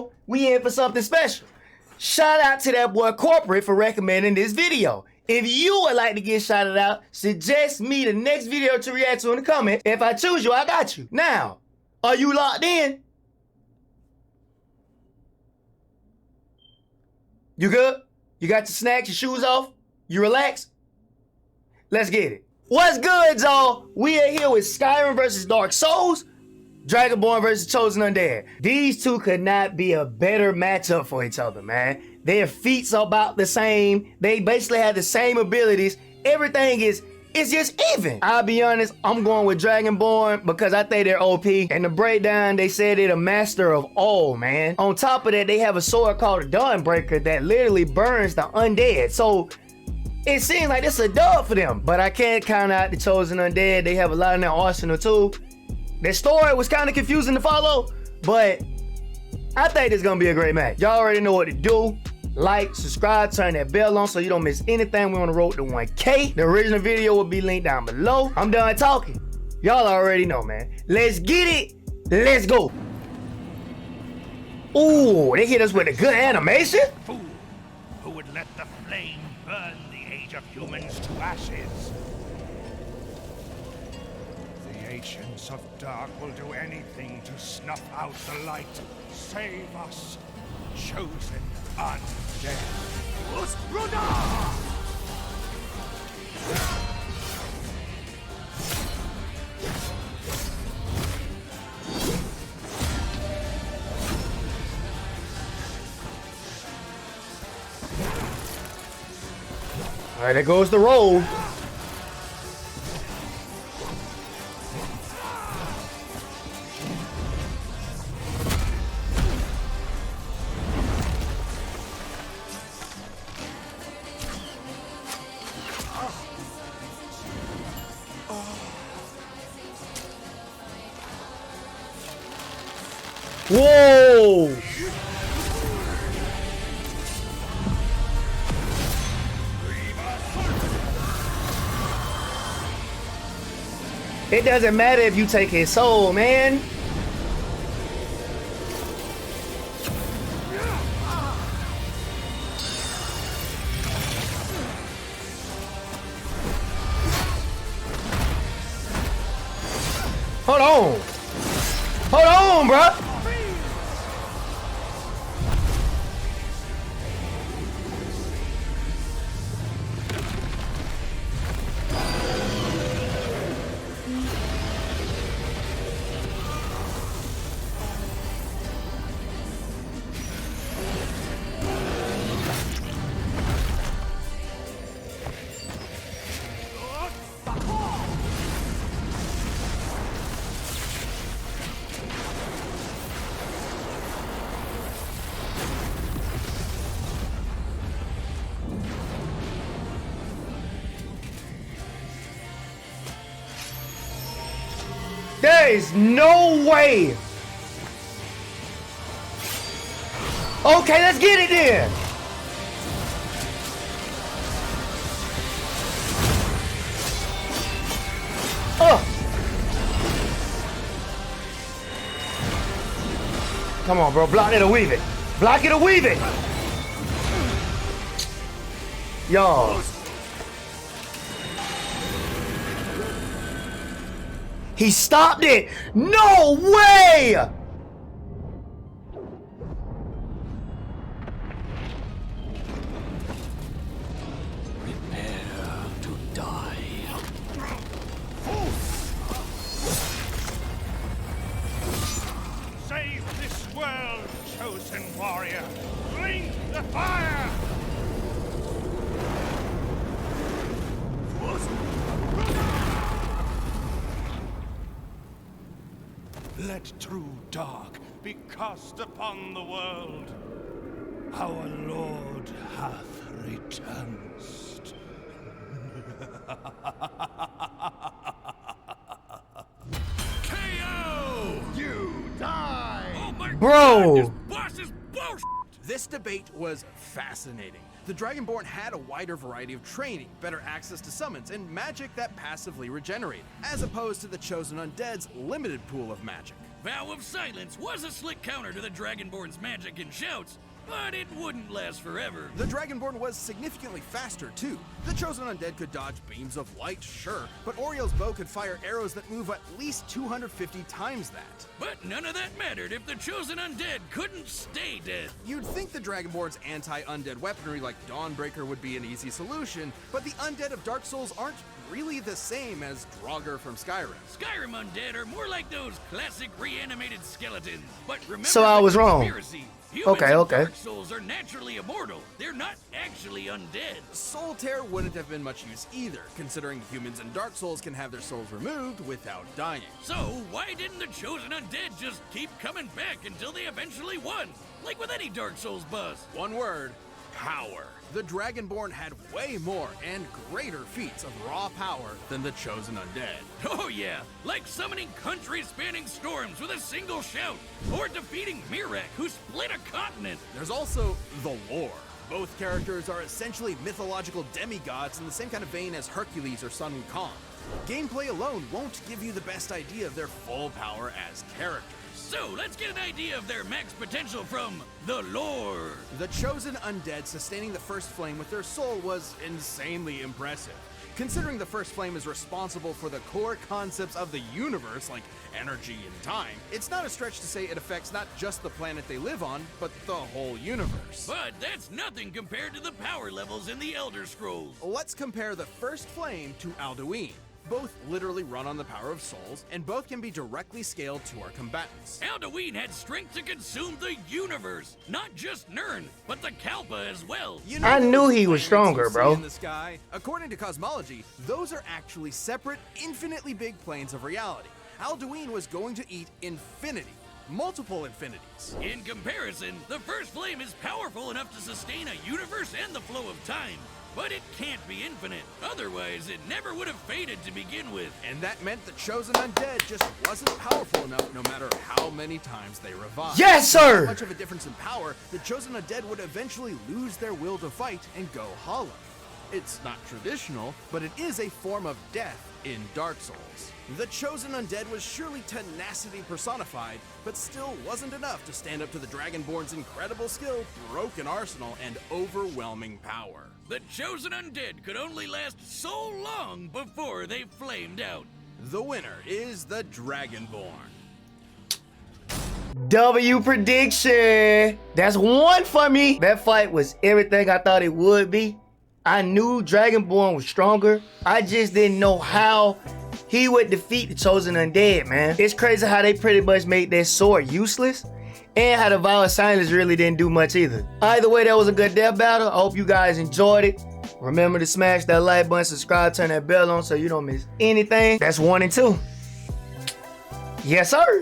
know we in for something special. Shout out to that boy Corporate for recommending this video. If you would like to get shouted out, suggest me the next video to react to in the comments. If I choose you, I got you. Now, are you locked in? You good? You got your snacks, your shoes off? You relaxed? Let's get it. What's good, y'all? We are here with Skyrim versus Dark Souls, Dragonborn versus Chosen Undead. These two could not be a better matchup for each other, man. Their feats are about the same. They basically have the same abilities. Everything is, it's just even. I'll be honest, I'm going with Dragonborn because I think they're OP. And the breakdown, they said they're the master of all, man. On top of that, they have a sword called a Dawnbreaker that literally burns the undead. So it seems like it's a dub for them. But I can't count out the Chosen Undead. They have a lot in their arsenal too. Their story was kind of confusing to follow, but I think it's gonna be a great match. Y'all already know what to do. Like, subscribe, turn that bell on so you don't miss anything. We're on the road to 1K. The original video will be linked down below. I'm done talking. Y'all already know, man. Let's get it. Let's go. Ooh, they hit us with a good animation. Fool, who would let the flame burn the age of humans to ashes? The Ancients of Dark will do anything to snuff out the light. Save us, chosen undead. All right, there goes the roll. Whoa! It doesn't matter if you take his soul, man. Hold on. Hold on, bruh. There is no way. Okay, let's get it then. Come on, bro. Block it or weave it. Block it or weave it. Yo. He stopped it! No way! Prepare to die. Save this world, chosen warrior. Blink the fire! Let true dark be cast upon the world. Our Lord hath returned. KO! You die! Oh my Bro! God, this boss is bullshit! This debate was fascinating. The Dragonborn had a wider variety of training, better access to summons, and magic that passively regenerated, as opposed to the Chosen Undead's limited pool of magic. Vow of Silence was a slick counter to the Dragonborn's magic and shouts, but it wouldn't last forever. The Dragonborn was significantly faster, too. The Chosen Undead could dodge beams of light, sure, but Oriel's bow could fire arrows that move at least 250 times that. But none of that mattered if the Chosen Undead couldn't stay dead. You'd think the Dragonborn's anti-undead weaponry like Dawnbreaker would be an easy solution, but the undead of Dark Souls aren't really the same as Draugr from Skyrim. Skyrim Undead are more like those classic reanimated skeletons. But remember, So I was wrong. conspiracy. Humans Okay, in okay. Dark Souls are naturally immortal. They're not actually undead. Soul Tear wouldn't have been much use either, considering humans in Dark Souls can have their souls removed without dying. So why didn't the Chosen Undead just keep coming back until they eventually won? Like with any Dark Souls boss. One word, power. The Dragonborn had way more and greater feats of raw power than the Chosen Undead. Oh yeah, like summoning country-spanning storms with a single shout, or defeating Mirek, who split a continent. There's also the lore. Both characters are essentially mythological demigods in the same kind of vein as Hercules or Sun Wukong. Gameplay alone won't give you the best idea of their full power as characters. So let's get an idea of their max potential from the lore. The Chosen Undead sustaining the First Flame with their soul was insanely impressive. Considering the First Flame is responsible for the core concepts of the universe, like energy and time, it's not a stretch to say it affects not just the planet they live on, but the whole universe. But that's nothing compared to the power levels in the Elder Scrolls. Let's compare the First Flame to Alduin. Both literally run on the power of souls, and both can be directly scaled to our combatants. Alduin had strength to consume the universe, not just Nirn, but the Kalpa as well. You know I knew those he was planets stronger, you see bro. In the sky? According to cosmology, those are actually separate, infinitely big planes of reality. Alduin was going to eat infinity. Multiple infinities. In comparison, the First Flame is powerful enough to sustain a universe and the flow of time. But it can't be infinite, otherwise it never would have faded to begin with. And that meant the Chosen Undead just wasn't powerful enough no matter how many times they revived. Yes, sir! Much of a difference in power, the Chosen Undead would eventually lose their will to fight and go hollow. It's not traditional, but it is a form of death in Dark Souls. The Chosen Undead was surely tenacity personified, but still wasn't enough to stand up to the Dragonborn's incredible skill, broken arsenal, and overwhelming power. The Chosen Undead could only last so long before they flamed out. The winner is the Dragonborn. W prediction. That's one for me. That fight was everything I thought it would be. I knew Dragonborn was stronger. I just didn't know how he would defeat the Chosen Undead, man. It's crazy how they pretty much made that sword useless, and how the Vow of Silence really didn't do much either. Either way, that was a good death battle. I hope you guys enjoyed it. Remember to smash that like button, subscribe, turn that bell on so you don't miss anything. That's 1 and 2. Yes, sir.